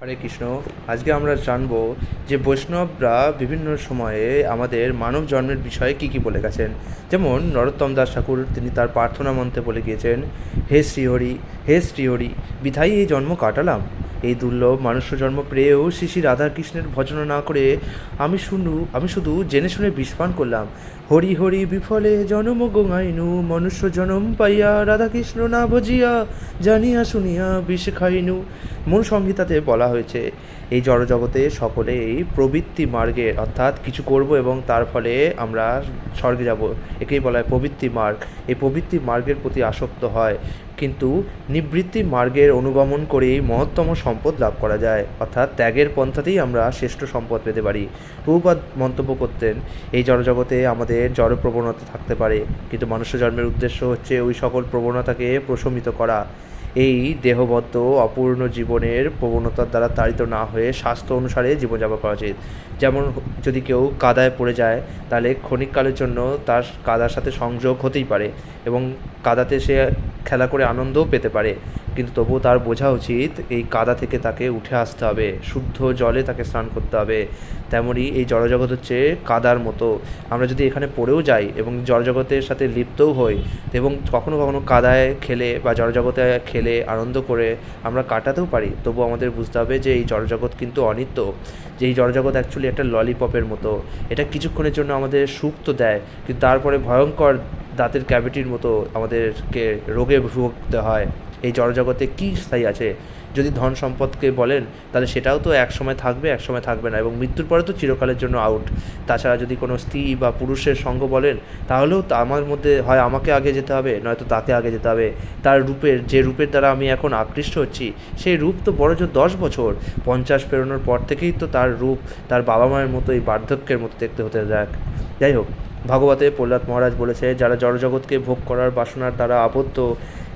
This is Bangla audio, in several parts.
হরে কৃষ্ণ। আজকে আমরা জানব যে বৈষ্ণবরা বিভিন্ন সময়ে আমাদের মানব জন্মের বিষয়ে কী কী বলে গেছেন। যেমন নরোত্তম দাস ঠাকুর, তিনি তার প্রার্থনা মন্ত্রে বলে গিয়েছেন, হে শ্রীহরি, হে শ্রীহরি, বিধায়ী এই জন্ম কাটালাম। এই দুর্লভ মানুষ্য জন্ম পেয়েও শ্রী শ্রী রাধাকৃষ্ণের ভজনা না করে আমি শুধু জেনে শুনে বিষপান করলাম। হরি হরি বিফলে জনম গোঙাইনু, মনুষ্য জনম পাইয়া রাধাকৃষ্ণ না ভজিয়া, জানিয়া শুনিয়া বিষ খাইনু। মূল সংহিতাতে বলা হয়েছে, এই জড়জগতে সকলেই প্রবৃত্তি মার্গের, অর্থাৎ কিছু করব এবং তার ফলে আমরা স্বর্গে যাব, একেই বলা হয় প্রবৃত্তি মার্গ। এই প্রবৃত্তি মার্গের প্রতি আসক্ত হয়, কিন্তু নিবৃত্তি মার্গের অনুগমন করেই মহত্তম সম্পদ লাভ করা যায়, অর্থাৎ ত্যাগের পন্থাতেই আমরা শ্রেষ্ঠ সম্পদ পেতে পারি। প্রভুপাদ মন্তব্য করতেন, এই জড়জগতে আমাদের জড় প্রবণতা থাকতে পারে, কিন্তু মনুষ্য জন্মের উদ্দেশ্য হচ্ছে ওই সকল প্রবণতাকে প্রশমিত করা। এই দেহবদ্ধ অপূর্ণ জীবনের প্রবণতার দ্বারা তাড়িত না হয়ে স্বাস্থ্য অনুসারে জীবনযাপন করা উচিত। যেমন যদি কেউ কাদায় পড়ে যায়, তাহলে ক্ষণিককালের জন্য তার কাদার সাথে সংযোগ হতেই পারে এবং কাদাতে সে খেলা করে আনন্দও পেতে পারে, কিন্তু তবুও তার বোঝা উচিত এই কাদা থেকে তাকে উঠে আসতে হবে, শুদ্ধ জলে তাকে স্নান করতে হবে। তেমনই এই জড়জগৎ হচ্ছে কাদার মতো। আমরা যদি এখানে পড়েও যাই এবং জড়জগতের সাথে লিপ্তও হই এবং কখনো কখনো কাদায় খেলে বা জড়জগতে খেলে আনন্দ করে আমরা কাটাতেও পারি, তবু আমাদের বুঝতে হবে যে এই জড়জগৎ কিন্তু অনিত্য। যে এই জড়জগৎ অ্যাকচুয়ালি একটা ললিপপের মতো। এটা কিছুক্ষণের জন্য আমাদের সুখ তো দেয়, কিন্তু তারপরে ভয়ঙ্কর দাঁতের ক্যাভিটির মতো আমাদেরকে রোগে ভুগতে হয়। এই জড়জগতে কী স্থায়ী আছে? যদি ধন সম্পদকে বলেন, তাহলে সেটাও তো এক সময় থাকবে, এক সময় থাকবে না, এবং মৃত্যুর পরে তো চিরকালের জন্য আউট। তাছাড়া যদি কোনো স্ত্রী বা পুরুষের সঙ্গ বলেন, তাহলেও তো আমার মধ্যে হয় আমাকে আগে যেতে হবে, নয়তো তাকে আগে যেতে হবে। তার রূপের, যে রূপের দ্বারা আমি এখন আকৃষ্ট হচ্ছি, সেই রূপ তো বড়জোর 10 বছর, 50 পেরোনোর পর থেকেই তো তার রূপ তার বাবা মায়ের মতোই বার্ধক্যের মতো দেখতে হতে যাক। যাই হোক, ভাগবতে প্রহ্লাদ মহারাজ বলেছে, যারা জড়জগৎকে ভোগ করার বাসনার দ্বারা আবদ্ধ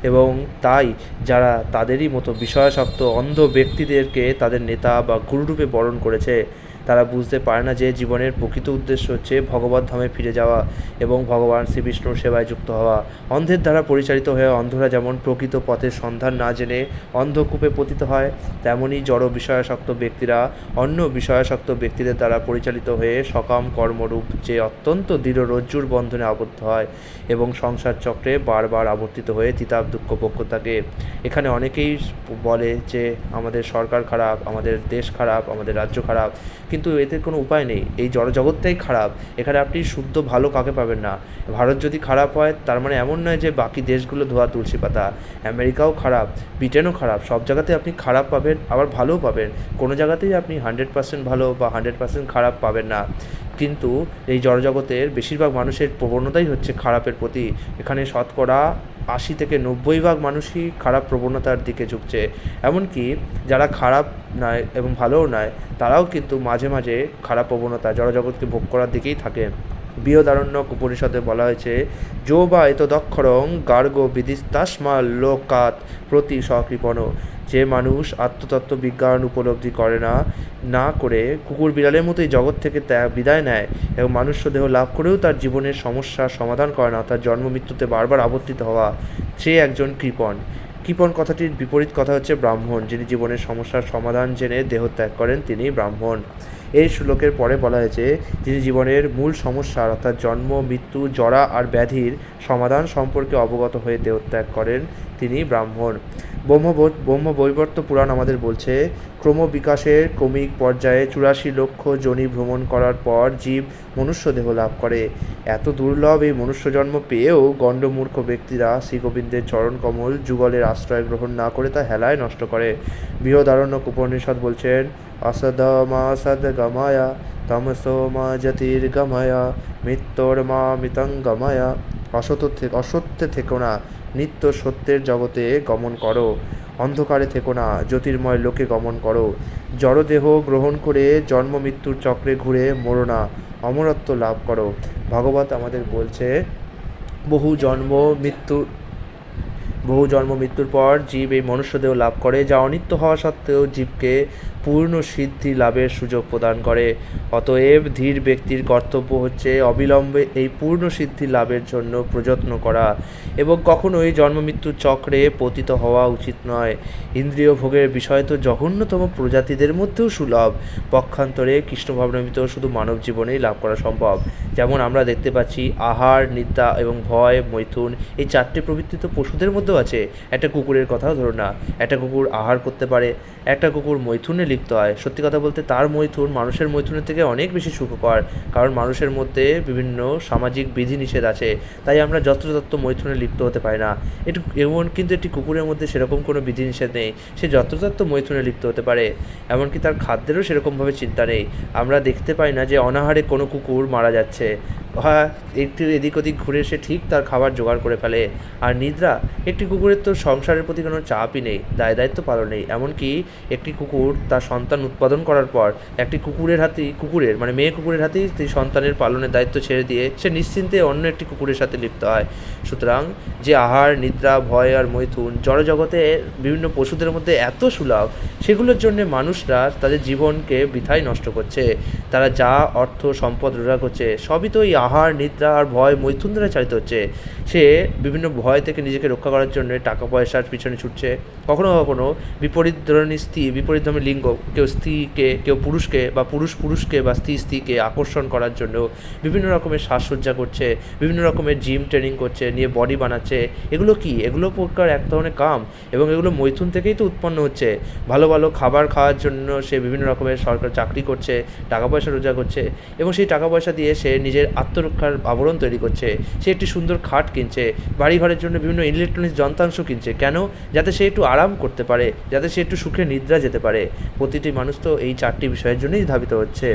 এবং তাই যারা তাদেরই মতো বিষয়াসক্ত অন্ধ ব্যক্তিদেরকে তাদের নেতা বা গুরুরূপে বরণ করেছে, তারা বুঝতে পারে না যে জীবনের প্রকৃত উদ্দেশ্য হচ্ছে ভগবত ধামে ফিরে যাওয়া এবং ভগবান শ্রীবিষ্ণুর সেবায় যুক্ত হওয়া। অন্ধের দ্বারা পরিচালিত হয়ে অন্ধরা যেমন প্রকৃত পথের সন্ধান না জেনে অন্ধকূপে পতিত হয়, তেমনই জড় বিষয়াসক্ত ব্যক্তিরা অন্য বিষয়াসক্ত ব্যক্তিদের দ্বারা পরিচালিত হয়ে সকাম কর্মরূপ যে অত্যন্ত দৃঢ় রজ্জুর বন্ধনে আবদ্ধ হয় এবং সংসার চক্রে বারবার আবর্তিত হয়ে তিতাব দুঃখ ভোগ্য থাকে। এখানে অনেকেই বলে যে আমাদের সরকার খারাপ, আমাদের দেশ খারাপ, আমাদের রাজ্য খারাপ, কিন্তু এতে কোনো উপায় নেই। এই জড়জগৎটাই খারাপ, এখানে আপনি শুদ্ধ ভালো কাকে পাবেন না। ভারত যদি খারাপ হয়, তার মানে এমন নয় যে বাকি দেশগুলো ধোয়া তুলসী পাতা। আমেরিকাও খারাপ, ব্রিটেনও খারাপ, সব জায়গাতে আপনি খারাপ পাবেন, আবার ভালোও পাবেন। কোনো জায়গাতেই আপনি 100% ভালো বা 100% খারাপ পাবেন না। কিন্তু এই জড়জগতের বেশিরভাগ মানুষের প্রবণতাই হচ্ছে খারাপের প্রতি। এখানে শতকরা 80 থেকে 90 ভাগ মানুষই খারাপ প্রবণতার দিকে ঝুঁকছে। এমনকি যারা খারাপ নয় এবং ভালোও নয়, তারাও কিন্তু মাঝে মাঝে খারাপ প্রবণতা জড়জগৎকে ভোগ করার দিকেই থাকে। বৃহদারণ্যক উপনিষদে বলা হয়েছে, যো বা এত দক্ষরং গার্গ বিদিস্তাস্মা লোকাত প্রতি সকৃপণ। যে মানুষ আত্মতত্ত্ব বিজ্ঞান উপলব্ধি করে না করে কুকুর বিড়ালের মতোই জগৎ থেকে বিদায় নেয় এবং মানুষ্য দেহ লাভ করেও তার জীবনের সমস্যার সমাধান করে না, তার জন্ম মৃত্যুতে বারবার আবর্তিত হওয়া, সে একজন কৃপণ। কৃপণ কথাটির বিপরীত কথা হচ্ছে ব্রাহ্মণ। যিনি জীবনের সমস্যার সমাধান জেনে দেহ ত্যাগ করেন, তিনি ব্রাহ্মণ। এই শ্লোকের পরে বলা হয়েছে, যিনি জীবনের মূল সমস্যার অর্থাৎ জন্ম মৃত্যু জরা আর ব্যাধির সমাধান সম্পর্কে অবগত হয়ে দেহত্যাগ করেন, তিনি ব্রাহ্মণ। ব্রহ্মবৈবর্ত পুরাণ আমাদের বলছে, ক্রমবিকাশের ক্রমিক পর্যায়ে 84 লক্ষ যোনি ভ্রমণ করার পর জীব মনুষ্য দেহ লাভ করে। এত দুর্লভ এই মনুষ্য জন্ম পেয়েও গণ্ডমূর্খ ব্যক্তিরা শ্রীগোবিন্দের চরণকমল যুগলের আশ্রয় গ্রহণ না করে তা হেলায় নষ্ট করে। বৃহদারণ্যক উপনিষদ বলছেন, অসদমাসদগময়া তমসোমা জ্যোতির্গময়া মৃত্যুর্মা মৃতঙ্গময়া। অসত্যে থেকো না, নিত্য সত্যের জগতে গমন করো। অন্ধকারে থেকো না, জ্যোতির্ময় লোকে গমন করো। জড়দেহ গ্রহণ করে জন্ম মৃত্যুর চক্রে ঘুরে মরো না, অমরত্ব লাভ করো। ভগবত আমাদের বলছে, বহু জন্ম মৃত্যুর পর জীব এই মনুষ্যদেহ লাভ করে, যা অনিত্য হওয়া সত্ত্বেও জীবকে পূর্ণ সিদ্ধি লাভের সুযোগ প্রদান করে। অতএব ধীর ব্যক্তির কর্তব্য হচ্ছে অবিলম্বে এই পূর্ণ সিদ্ধি লাভের জন্য প্রযত্ন করা এবং কখনোই জন্মমৃত্যুর চক্রে পতিত হওয়া উচিত নয়। ইন্দ্রিয় ভোগের বিষয় তো জঘন্যতম প্রজাতিদের মধ্যেও সুলভ। পক্ষান্তরে কৃষ্ণভাবনামৃত শুধু মানব জীবনেই লাভ করা সম্ভব। যেমন আমরা দেখতে পাচ্ছি আহার, নিদ্রা এবং ভয়, মৈথুন, এই চারটে প্রবৃত্তি তো পশুদের মধ্যেও আছে। একটা কুকুরের কথাও ধরুন না, একটা কুকুর আহার করতে পারে, একটা কুকুর মৈথুনে লিপ্ত হয়। সত্যি কথা বলতে তার মৈথুন মানুষের মৈথুনের থেকে অনেক বেশি সুখকর, কারণ মানুষের মধ্যে বিভিন্ন সামাজিক বিধিনিষেধ আছে, তাই আমরা যত্রতত্ত্ব মৈথুনে লিপ্ত হতে পারি না। কিন্তু একটি কুকুরের মধ্যে সেরকম কোনো বিধিনিষেধ নেই, সে যত্রতত্ত্ব মৈথুনে লিপ্ত হতে পারে। এমনকি তার খাদ্যেরও সেরকমভাবে চিন্তা নেই। আমরা দেখতে পাই না যে অনাহারে কোনো কুকুর মারা যাচ্ছে। হ্যাঁ, একটু এদিক ওদিক ঘুরে সে ঠিক তার খাবার জোগাড় করে ফেলে। আর নিদ্রা, একটি কুকুরের তো সংসারের প্রতি কোনো চাপই নেই, দায়িত্ব পালন নেই। এমনকি একটি কুকুর তার সন্তান উৎপাদন করার পর একটি কুকুরের মানে মেয়ে কুকুরের হাতেই সেই সন্তানের পালনের দায়িত্ব ছেড়ে দিয়ে সে নিশ্চিন্তে অন্য একটি কুকুরের সাথে লিপ্ত হয়। সুতরাং যে আহার, নিদ্রা, ভয় আর মৈথুন জড়জগতে বিভিন্ন পশুদের মধ্যে এত সুলভ, সেগুলোর জন্য মানুষরা তাদের জীবনকে বৃথায় নষ্ট করছে। তারা যা অর্থ সম্পদ রোজগার করছে সবই তো এই আহার, নিদ্রা আর ভয়, মৈথুন দ্বারা চালিত হচ্ছে। সে বিভিন্ন ভয় থেকে নিজেকে রক্ষা করার জন্য টাকা পয়সার পিছনে ছুটছে। কখনো কখনো বিপরীত ধর্মের লিঙ্গ, কেউ স্ত্রীকে, কেউ পুরুষকে, বা পুরুষকে বা স্ত্রীকে আকর্ষণ করার জন্য বিভিন্ন রকমের সাজসজ্জা করছে, বিভিন্ন রকমের জিম ট্রেনিং করছে, নিয়ে বডি বানাচ্ছে। এগুলো কি? এগুলো প্রকার এক ধরনের কাম, এবং এগুলো মৈথুন থেকেই তো উৎপন্ন হচ্ছে। ভালো ভালো খাবার খাওয়ার জন্য সে বিভিন্ন রকমের সরকার চাকরি করছে, টাকা পয়সা রোজগার করছে, এবং সেই টাকা পয়সা দিয়ে সে নিজের আত্মরক্ষার আবরণ তৈরি করছে। সে একটি সুন্দর খাট কিনছে, বাড়ি ঘরের জন্য বিভিন্ন ইলেকট্রনিক্স যন্ত্রাংশ কিনছে। কেন? যাতে সে একটু আরাম করতে পারে, যাতে সে একটু সুখে নিদ্রা যেতে পারে। প্রতিটি মানুষ তো এই চারটি বিষয়ের জন্যই ধাবিত হচ্ছে।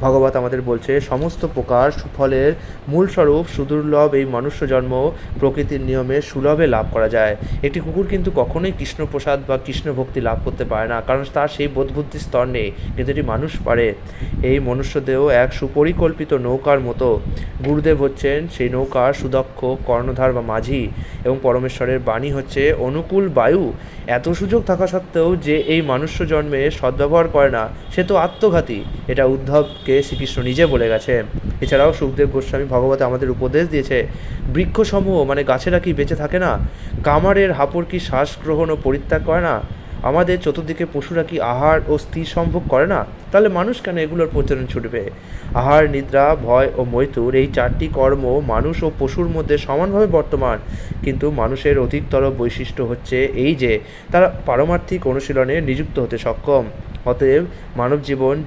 ভগবত আমাদের বলছে, সমস্ত প্রকার সুফলের মূলস্বরূপ সুদুর্লভ এই মনুষ্য জন্ম প্রকৃতির নিয়মে সুলভে লাভ করা যায়। একটি কুকুর কিন্তু কখনোই কৃষ্ণপ্রসাদ বা কৃষ্ণ ভক্তি লাভ করতে পারে না, কারণ তার সেই বোধবুদ্ধির স্তর নেই, কিন্তু এটি মানুষ পারে। এই মনুষ্যদেহ এক সুপরিকল্পিত নৌকার মতো। গুরুদেব হচ্ছেন সেই নৌকার সুদক্ষ কর্ণধার বা মাঝি, এবং পরমেশ্বরের বাণী হচ্ছে অনুকূল বায়ু। এত সুযোগ থাকা সত্ত্বেও যে এই মনুষ্য জন্মে সদ্ব্যবহার করে না, সে তো আত্মঘাতী। এটা উদ্ধবকে শ্রীকৃষ্ণ নিজে বলে গেছে। এছাড়াও সুখদেব গোস্বামী ভগবতে আমাদের উপদেশ দিয়েছে, বৃক্ষসমূহ মানে গাছেরা কি বেঁচে থাকে না? কামারের হাপড় কি শ্বাস গ্রহণ ও পরিত্যাগ করে না? আমাদের চতুর্দিকে পশুরা কি আহার ও স্থির সম্ভোগ করে না? তাহলে মানুষ কেন এগুলোর প্রচলন ছুটবে? আহার, নিদ্রা, ভয় ও মৈথুন, এই চারটি কর্ম মানুষ ও পশুর মধ্যে সমানভাবে বর্তমান, কিন্তু মানুষের অধিকতর বৈশিষ্ট্য হচ্ছে এই যে তারা পারমার্থিক অনুশীলনে নিযুক্ত হতে সক্ষম। অতএব মানব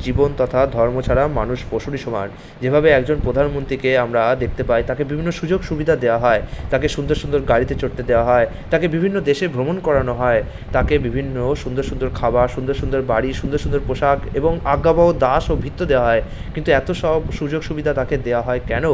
জীবন তথা ধর্ম ছাড়া মানুষ পশুরই সমান। যেভাবে একজন প্রধানমন্ত্রীকে আমরা দেখতে পাই, তাকে বিভিন্ন সুযোগ সুবিধা দেওয়া হয়, তাকে সুন্দর সুন্দর গাড়িতে চড়তে দেওয়া হয়, তাকে বিভিন্ন দেশে ভ্রমণ করানো হয়, তাকে বিভিন্ন সুন্দর সুন্দর খাবার, সুন্দর সুন্দর বাড়ি, সুন্দর সুন্দর পোশাক এবং আজ্ঞাবহ দাস ও ভৃত্য দেওয়া হয়। কিন্তু এত সব সুযোগ সুবিধা তাকে দেওয়া হয় কেন?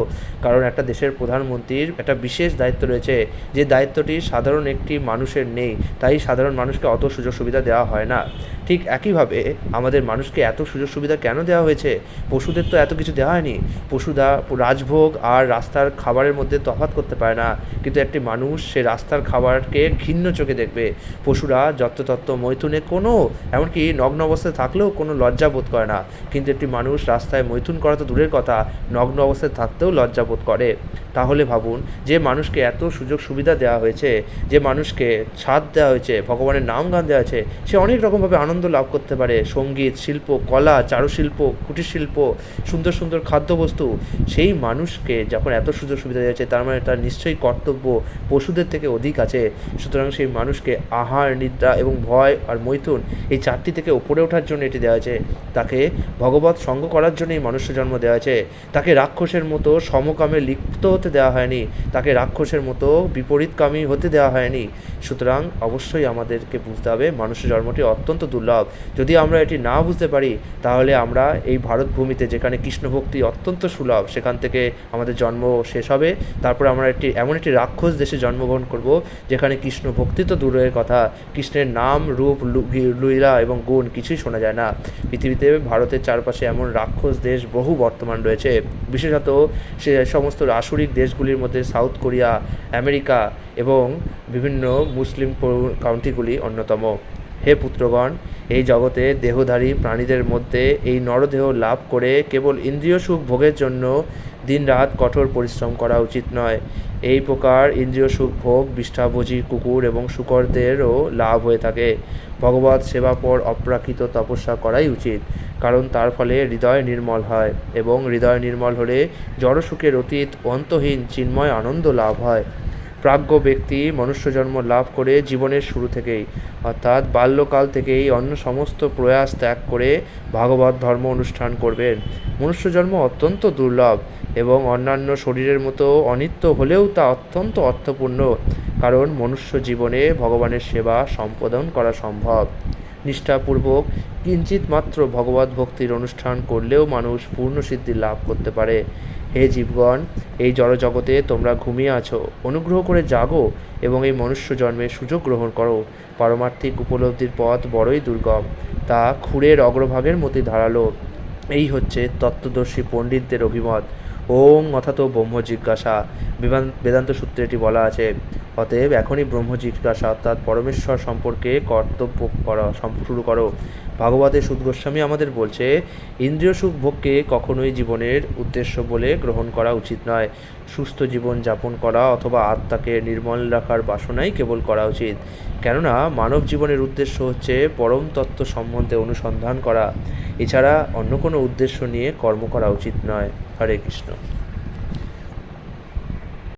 কারণ একটা দেশের প্রধানমন্ত্রীর একটা বিশেষ দায়িত্ব রয়েছে, যে দায়িত্বটি সাধারণ একটি মানুষের নেই, তাই সাধারণ মানুষকে অত সুযোগ সুবিধা দেওয়া হয় না। ঠিক একইভাবে আমাদের মানুষকে এত সুযোগ সুবিধা কেন দেওয়া হয়েছে? পশুদের তো এত কিছু দেওয়া হয়নি। পশুরা রাজভোগ আর রাস্তার খাবারের মধ্যে তফাৎ করতে পারে না, কিন্তু একটি মানুষ সে রাস্তার খাবারকে ঘৃণ্য চোখে দেখবে। পশুরা যত্রতত্ত্ব মৈথুনে এমনকি নগ্ন অবস্থায় থাকলেও কোনো লজ্জা বোধ করে না, কিন্তু একটি মানুষ রাস্তায় মৈথুন করা তো দূরের কথা, নগ্ন অবস্থায় থাকতেও লজ্জা বোধ করে। তাহলে ভাবুন, যে মানুষকে এত সুযোগ সুবিধা দেওয়া হয়েছে, যে মানুষকে ছাদ দেওয়া হয়েছে, ভগবানের নাম গান দেওয়া হয়েছে, সে অনেক রকমভাবে আনন্দ লাভ করতে পারে। সঙ্গীত, শিল্প, কলা, চারুশিল্প, কুটির শিল্প, সুন্দর সুন্দর খাদ্যবস্তু। সেই মানুষকে যখন এত সুযোগ সুবিধা দেওয়া হয়েছে, তার মানে তার নিশ্চয়ই কর্তব্য পশুদের থেকে অধিক আছে। সুতরাং সেই মানুষকে আহার, নিদ্রা এবং ভয় আর মৈথুন, এই চারটি থেকে উপরে ওঠার জন্য এটি দেওয়া হয়েছে। তাকে ভগবৎ সঙ্গ করার জন্য এই মানুষের জন্ম দেওয়া হয়েছে। তাকে রাক্ষসের মতো সমকামে লিপ্ত হতে দেওয়া হয়নি, তাকে রাক্ষসের মতো বিপরীতকামী হতে দেওয়া হয়নি। সুতরাং অবশ্যই আমাদেরকে বুঝতে হবে মানুষের জন্মটি অত্যন্ত দুর্লভ। যদি আমরা এটি না বুঝতে পারি, তাহলে আমরা এই ভারত ভূমিতে যেখানে কৃষ্ণভক্তি অত্যন্ত সুলভ, সেখান থেকে আমাদের জন্ম শেষ হবে। তারপরে আমরা এমন একটি রাক্ষস দেশে জন্মগ্রহণ করব, যেখানে কৃষ্ণ ভক্তি তো দূরের কথা, কৃষ্ণের নাম, রূপ, লীলা এবং গুণ কিছুই শোনা যায় না। পৃথিবীতে ভারতের চারপাশে এমন রাক্ষস দেশ বহু বর্তমান রয়েছে, বিশেষত সে সমস্ত আসরিক দেশগুলির মধ্যে সাউথ কোরিয়া, আমেরিকা এবং বিভিন্ন মুসলিম কান্ট্রিগুলি অন্যতম। হে পুত্রগণ, এই জগতে দেহধারী প্রাণীদের মধ্যে এই নরদেহ লাভ করে কেবল ইন্দ্রিয় সুখ ভোগের জন্য দিনরাত কঠোর পরিশ্রম করা উচিত নয়। এই প্রকার ইন্দ্রিয় সুখ ভোগ বিষ্ঠাভোজী কুকুর এবং শূকরদেরও লাভ হয়ে থাকে। ভগবৎ সেবাপর অপ্রাকৃত তপস্যা করাই উচিত, কারণ তার ফলে হৃদয় নির্মল হয়, এবং হৃদয় নির্মল হলে জড়সুখের অতীত অন্তহীন চিন্ময় আনন্দ লাভ হয়। প্রাজ্ঞ ব্যক্তি মনুষ্যজন্ম লাভ করে জীবনের শুরু থেকেই, অর্থাৎ বাল্যকাল থেকেই অন্য সমস্ত প্রয়াস ত্যাগ করে ভাগবত ধর্ম অনুষ্ঠান করবেন। মনুষ্যজন্ম অত্যন্ত দুর্লভ এবং অন্যান্য শরীরের মতো অনিত্য হলেও তা অত্যন্ত অর্থপূর্ণ, কারণ মনুষ্য জীবনে ভগবানের সেবা সম্পাদন করা সম্ভব। নিষ্ঠাপূর্বক কিঞ্চিত মাত্র ভগবত ভক্তির অনুষ্ঠান করলেও মানুষ পূর্ণ সিদ্ধি লাভ করতে পারে। হে জীবগণ, এই জড়জগতে তোমরা ঘুমিয়ে আছো, অনুগ্রহ করে জাগো এবং এই মনুষ্য জন্মের সুযোগ গ্রহণ করো। পারমার্থিক উপলব্ধির পথ বড়ই দুর্গম, তা ক্ষুরের অগ্রভাগের মতোই ধারালো। এই হচ্ছে তত্ত্বদর্শী পণ্ডিতদের অভিমত। ওং অথাতো ব্রহ্ম জিজ্ঞাসা, বেদান্ত সূত্রে এটি বলা আছে। অতএব এখনই ব্রহ্ম জিজ্ঞাসা অর্থাৎ পরমেশ্বর সম্পর্কে কর্তব্য করা শুরু করো। ভাগবতে সুত গোস্বামী আমাদের বলছে, ইন্দ্রিয় সুখ ভোগকে কখনোই জীবনের উদ্দেশ্য বলে গ্রহণ করা উচিত নয়। সুস্থ জীবন যাপন করা অথবা আত্মাকে নির্মল রাখার বাসনাই কেবল করা উচিত। কেননা মানব জীবনের উদ্দেশ্য হচ্ছে পরম তত্ত্ব সম্বন্ধে অনুসন্ধান করা, এছাড়া অন্য কোনো উদ্দেশ্য নিয়ে কর্ম করা উচিত নয়। হরে কৃষ্ণ।